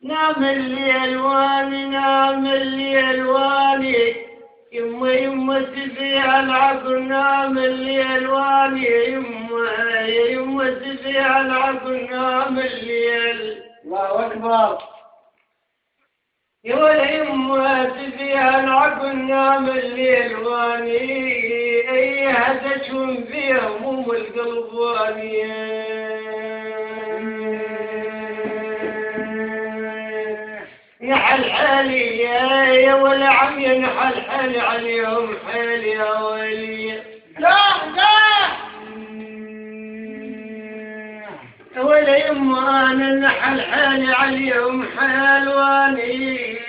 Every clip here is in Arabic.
نام الليل واني نام الليل واني يما سفيع العقل نام الليل واني يما سفيع العقل نام الليل. الله أكبر. يا ولا يما سفيع العقل نام الليل واني اي هدشهم في هموم القلب واني. نحل حالي يا ولا عم ينحل حالي عليهم حالي يا ولي. لا ولا يما انا نحل حالي عليهم حال واني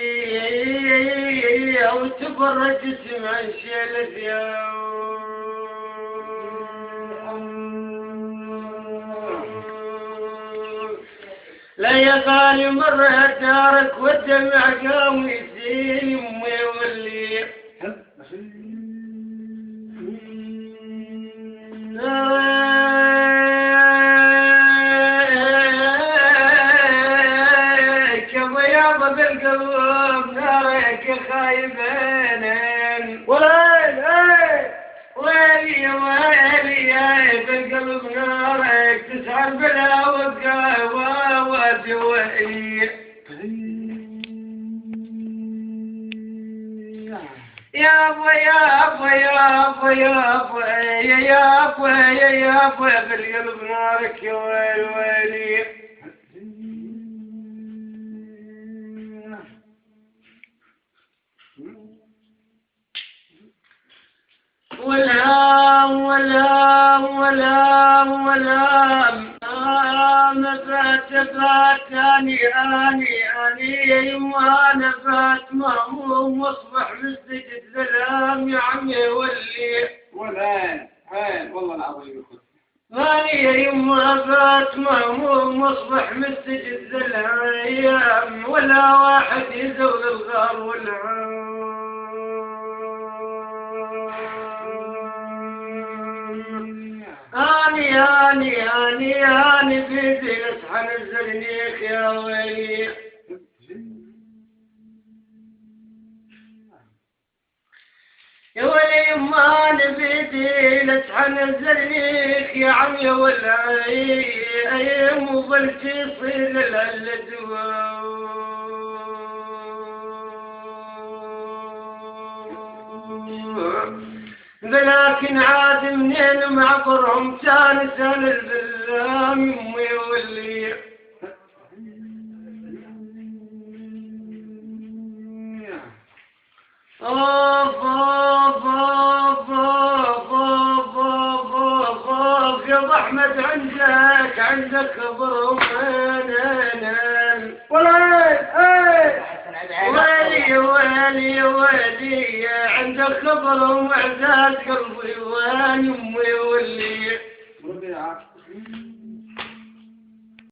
وتبرج اسمع الشلف يا لا يا غالي مرة دارك والدمع قام يسيل يمي واللي كبياض بالقلب نارك خايبين ويلي بالقلب نارك تسعر بلا وقاوة ودوائي. يا ابوي بالقلب نارك يا ويلي. فاتني أني يما نفات مهموم واصبح بالسجد سلام يا عمي واللي والآن والله العظيم ماني يما فات مهموم واصبح بالسجد سلام ولا واحد يزول الغار والعام. أني بيدي أصحى نزلنيك يا ويلي. يا ولي ما أنا بيدي أصحى نزلنيك يا عمي والعين وظلت يصير الدواء. لكن عاد منين معطرهم سال البلام يمي واللي يا احمد عندك خبر ويلي عندك خبر ومعزات قلبي وين يمي واللي